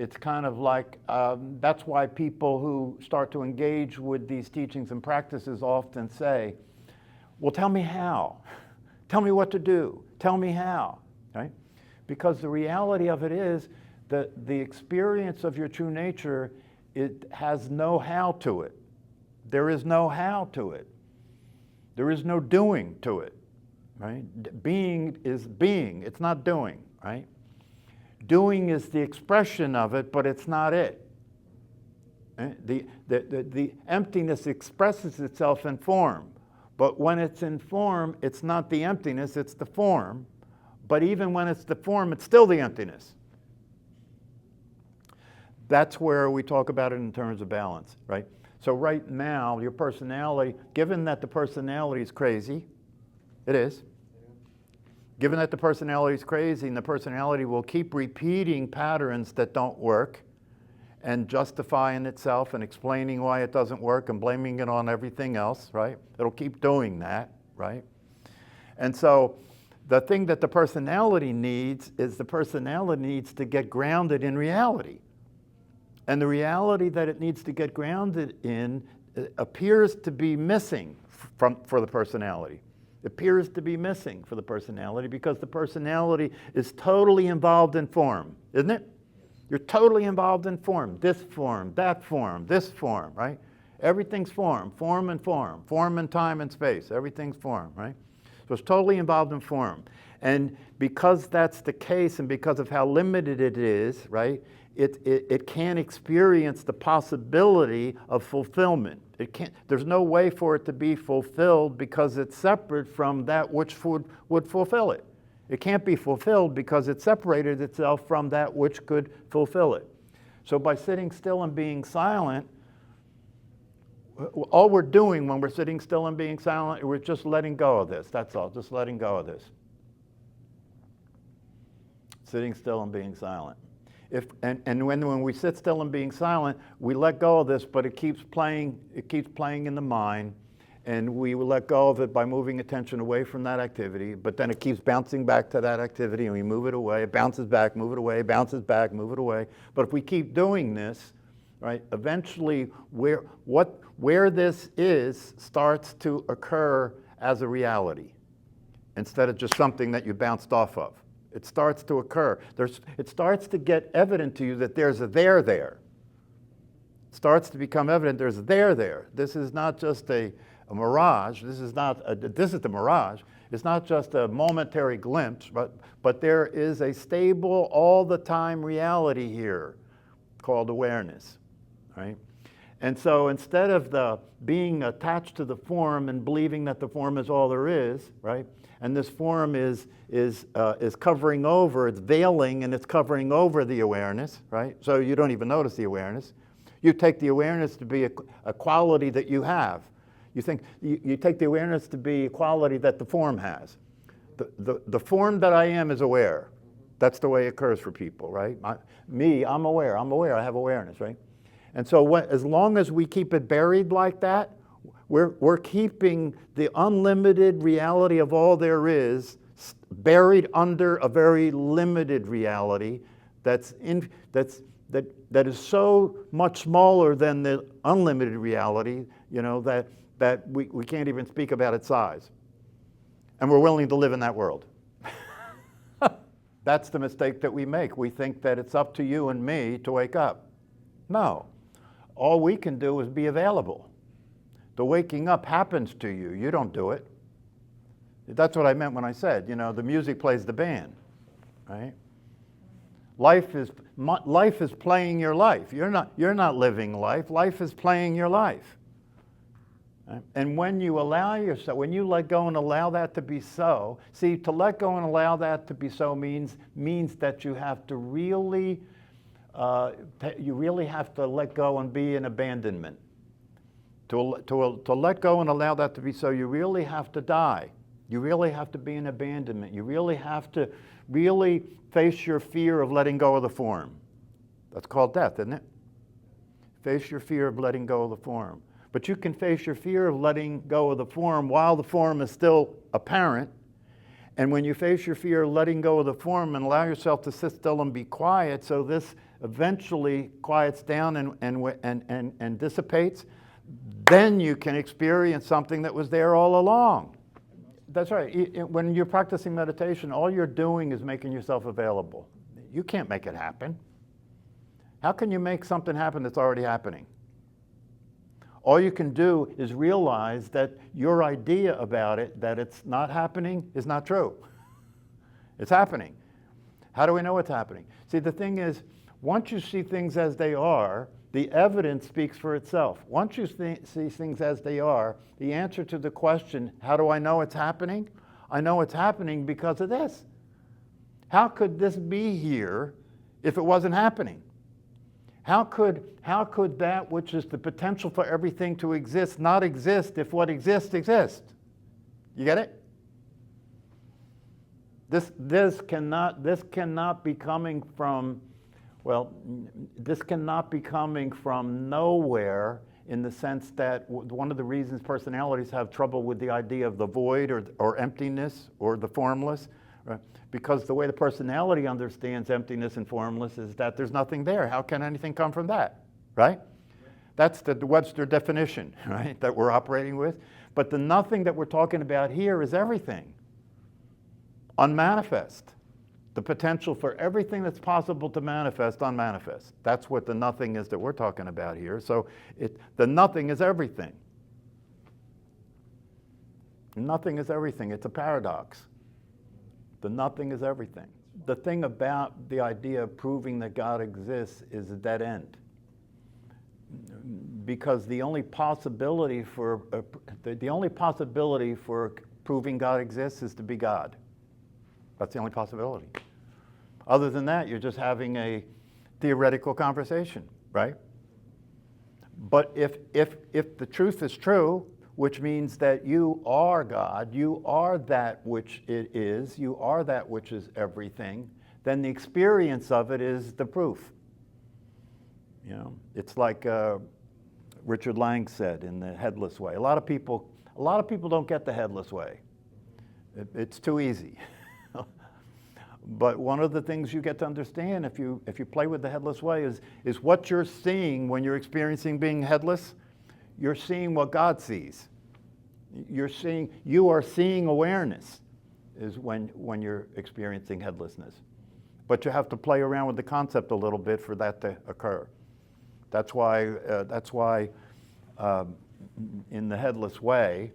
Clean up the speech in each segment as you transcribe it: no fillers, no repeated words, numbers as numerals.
It's kind of like, that's why people who start to engage with these teachings and practices often say, well, tell me how. Tell me what to do. Tell me how, right? Because the reality of it is that the experience of your true nature, it has no how to it. There is no how to it. There is no doing to it, right? Being is being, it's not doing, right? Doing is the expression of it, but it's not it. The emptiness expresses itself in form, but when it's in form, it's not the emptiness, it's the form. But even when it's the form, it's still the emptiness. That's where we talk about it in terms of balance, right? So right now, your personality, given that the personality is crazy, it is. Given that the personality is crazy and the personality will keep repeating patterns that don't work and justifying itself and explaining why it doesn't work and blaming it on everything else, right? It'll keep doing that, right? And so the thing that the personality needs is the personality needs to get grounded in reality. And the reality that it needs to get grounded in appears to be missing for the personality. It appears to be missing for the personality because the personality is totally involved in form, isn't it? You're totally involved in form, this form, that form, this form, right? Everything's form, form and time and space, everything's form, right? So it's totally involved in form. And because that's the case and because of how limited it is, right, it can't experience the possibility of fulfillment. It can't, there's no way for it to be fulfilled because it's separate from that which would fulfill it. It can't be fulfilled because it separated itself from that which could fulfill it. So by sitting still and being silent, all we're doing when we're sitting still and being silent, we're just letting go of this. That's all, just letting go of this. Sitting still and being silent. And when we sit still and being silent, we let go of this, but it keeps playing in the mind, and we will let go of it by moving attention away from that activity, but then it keeps bouncing back to that activity, and we move it away, it bounces back, move it away, bounces back, move it away. But if we keep doing this, right, eventually where this is starts to occur as a reality instead of just something that you bounced off of. It starts to occur. It starts to get evident to you that there's a there there. It starts to become evident there's a there there. This is not just a mirage. This is the mirage. It's not just a momentary glimpse, but there is a stable, all the time reality here called awareness, right? And so instead of being attached to the form and believing that the form is all there is, right? And this form is covering over, it's veiling and it's covering over the awareness, right? So you don't even notice the awareness. You take the awareness to be a quality that you have. You think you take the awareness to be a quality that the form has. The form that I am is aware. That's the way it occurs for people, right? I'm aware, I have awareness, right? And so as long as we keep it buried like that, we're keeping the unlimited reality of all there is buried under a very limited reality that is so much smaller than the unlimited reality, you know, that we can't even speak about its size. And we're willing to live in that world. That's the mistake that we make. We think that it's up to you and me to wake up. No. All we can do is be available. The waking up happens to you. You don't do it. That's what I meant when I said, you know, the music plays the band, right? Life is playing your life. You're not living life. Life is playing your life. Right? And when you allow yourself, when you let go and allow that to be so, see, to let go and allow that to be so means that you have to really have to let go and be in abandonment. To let go and allow that to be so, you really have to die. You really have to be in abandonment. You really have to really face your fear of letting go of the form. That's called death, isn't it? Face your fear of letting go of the form. But you can face your fear of letting go of the form while the form is still apparent, And when you face your fear, letting go of the form and allow yourself to sit still and be quiet, so this eventually quiets down and dissipates, then you can experience something that was there all along. That's right. When you're practicing meditation, all you're doing is making yourself available. You can't make it happen. How can you make something happen that's already happening? All you can do is realize that your idea about it, that it's not happening, is not true. It's happening. How do we know it's happening? See, the thing is, once you see things as they are, the evidence speaks for itself. Once you see things as they are, the answer to the question, how do I know it's happening? I know it's happening because of this. How could this be here if it wasn't happening? How could that which is the potential for everything to exist not exist if what exists exists? You get it? This cannot be coming from, well, this cannot be coming from nowhere, in the sense that one of the reasons personalities have trouble with the idea of the void or emptiness or the formless, right? Because the way the personality understands emptiness and formless is that there's nothing there. How can anything come from that, right? That's the Webster definition, right, that we're operating with. But the nothing that we're talking about here is everything, unmanifest. The potential for everything that's possible to manifest, unmanifest. That's what the nothing is that we're talking about here. So the nothing is everything. Nothing is everything. It's a paradox. The nothing is everything. The thing about the idea of proving that God exists is a dead end. Because the only possibility for proving God exists is to be God. That's the only possibility. Other than that, you're just having a theoretical conversation, right? But if the truth is true, which means that you are God, you are that which it is, you are that which is everything, then the experience of it is the proof. You know, it's like Richard Lang said in The Headless Way. A lot of people don't get the headless way. It's too easy. But one of the things you get to understand if you play with the headless way is what you're seeing when you're experiencing being headless. You're seeing what God sees. You are seeing awareness is when you're experiencing headlessness. But you have to play around with the concept a little bit for that to occur. That's why in the headless way,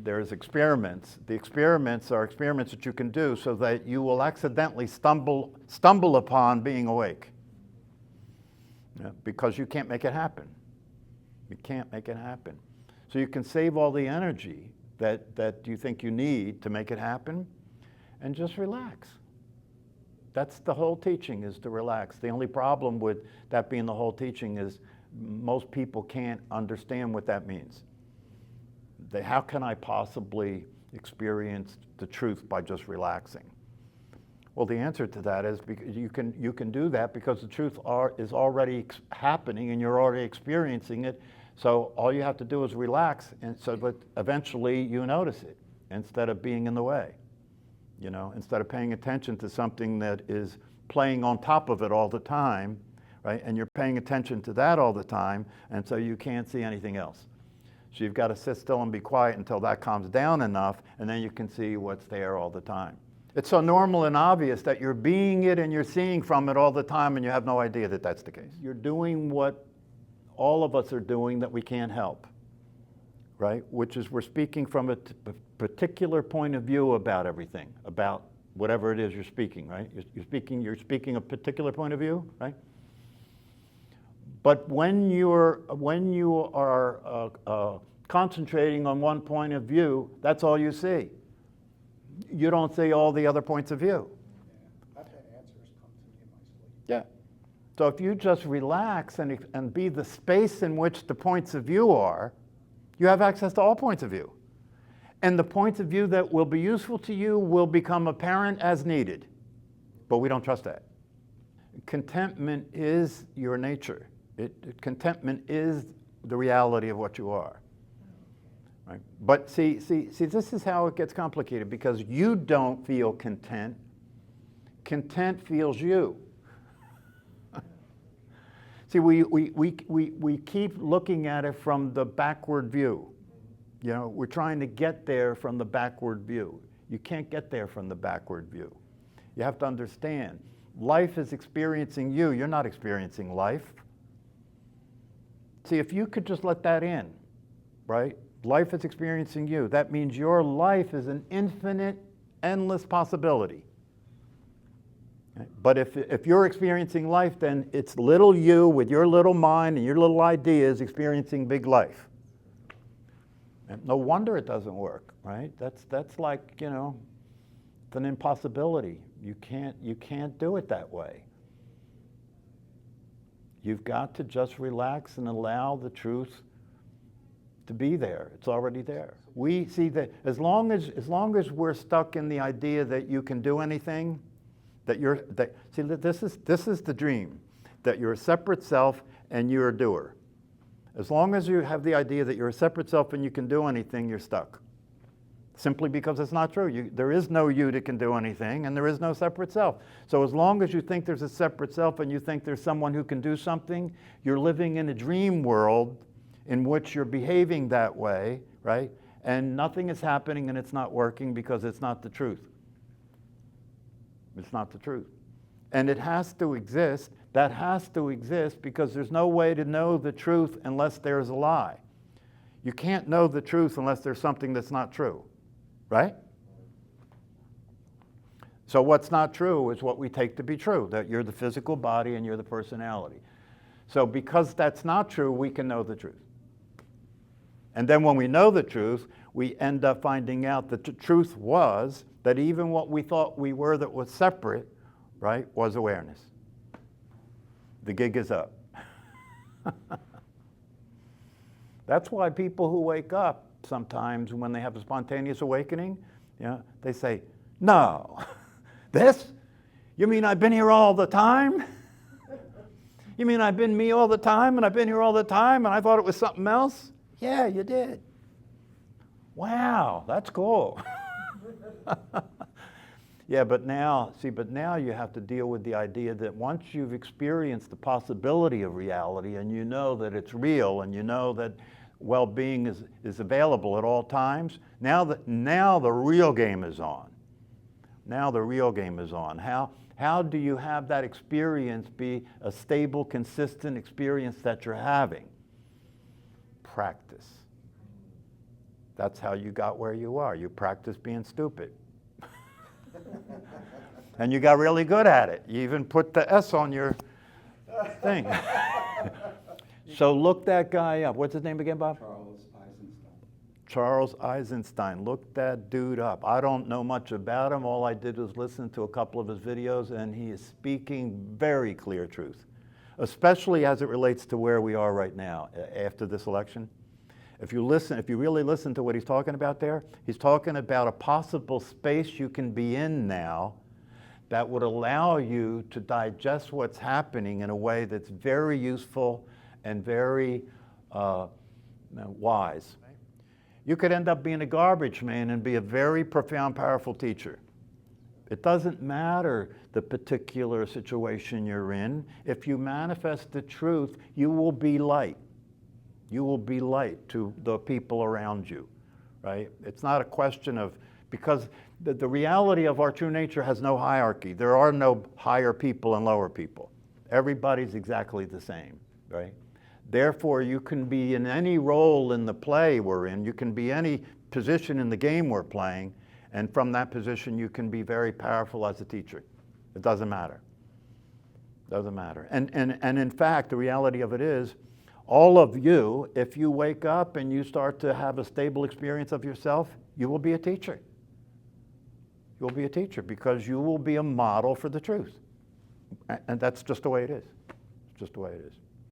there's experiments. The experiments are experiments that you can do so that you will accidentally stumble upon being awake. Yeah, because you can't make it happen. You can't make it happen. So you can save all the energy that you think you need to make it happen and just relax. That's the whole teaching, is to relax. The only problem with that being the whole teaching is most people can't understand what that means. How can I possibly experience the truth by just relaxing? Well, the answer to that is because you can do that because the truth is already happening and you're already experiencing it. So all you have to do is relax, and so that eventually you notice it instead of being in the way. You know, instead of paying attention to something that is playing on top of it all the time, right? And you're paying attention to that all the time, and so you can't see anything else. So you've got to sit still and be quiet until that calms down enough, and then you can see what's there all the time. It's so normal and obvious that you're being it and you're seeing from it all the time, and you have no idea that that's the case. You're doing what all of us are doing that we can't help, right? Which is we're speaking from a particular point of view about everything, about whatever it is you're speaking, right? You're speaking a particular point of view, right? But when you are concentrating on one point of view, that's all you see. You don't see all the other points of view. I've had answers come to me in my sleep. Yeah. So if you just relax and be the space in which the points of view are, you have access to all points of view. And the points of view that will be useful to you will become apparent as needed. But we don't trust that. Contentment is your nature. Contentment is the reality of what you are. Right? But see, this is how it gets complicated, because you don't feel content. Content feels you. See, we keep looking at it from the backward view. You know, we're trying to get there from the backward view. You can't get there from the backward view. You have to understand, life is experiencing you. You're not experiencing life. See, if you could just let that in, right? Life is experiencing you. That means your life is an infinite, endless possibility. But if you're experiencing life, then it's little you with your little mind and your little ideas experiencing big life. And no wonder it doesn't work, right? That's like, you know, it's an impossibility. You can't do it that way. You've got to just relax and allow the truth to be there. It's already there. We see that as long as we're stuck in the idea that you can do anything, this is the dream, that you're a separate self and you're a doer. As long as you have the idea that you're a separate self and you can do anything, you're stuck. Simply because it's not true. There is no you that can do anything, and there is no separate self. So as long as you think there's a separate self and you think there's someone who can do something, you're living in a dream world in which you're behaving that way, right? And nothing is happening and it's not working because it's not the truth. It's not the truth. And it has to exist. That has to exist because there's no way to know the truth unless there's a lie. You can't know the truth unless there's something that's not true, right? So what's not true is what we take to be true, that you're the physical body and you're the personality. So because that's not true, we can know the truth. And then when we know the truth, we end up finding out that the truth was that even what we thought we were that was separate, right, was awareness. The gig is up. That's why people who wake up sometimes when they have a spontaneous awakening, they say, no, this? You mean I've been here all the time? You mean I've been me all the time and I've been here all the time and I thought it was something else? Yeah, you did. Wow, that's cool. Yeah, but now you have to deal with the idea that once you've experienced the possibility of reality and you know that it's real and you know that well-being is available at all times, now the real game is on. Now the real game is on. How do you have that experience be a stable, consistent experience that you're having? Practice. That's how you got where you are. You practice being stupid. And you got really good at it. You even put the S on your thing. So look that guy up. What's his name again, Bob? Charles Eisenstein. Charles Eisenstein. Look that dude up. I don't know much about him. All I did was listen to a couple of his videos, and he is speaking very clear truth, especially as it relates to where we are right now after this election. If you really listen to what he's talking about there, he's talking about a possible space you can be in now that would allow you to digest what's happening in a way that's very useful and very wise. You could end up being a garbage man and be a very profound, powerful teacher. It doesn't matter the particular situation you're in. If you manifest the truth, you will be light. You will be light to the people around you, right? It's not a question of, because the reality of our true nature has no hierarchy. There are no higher people and lower people. Everybody's exactly the same, right? Therefore, you can be in any role in the play we're in. You can be any position in the game we're playing, and from that position, you can be very powerful as a teacher. It doesn't matter. Doesn't matter. And in fact, the reality of it is, all of you, if you wake up and you start to have a stable experience of yourself, you will be a teacher. You will be a teacher because you will be a model for the truth. And that's just the way it is. It's just the way it is.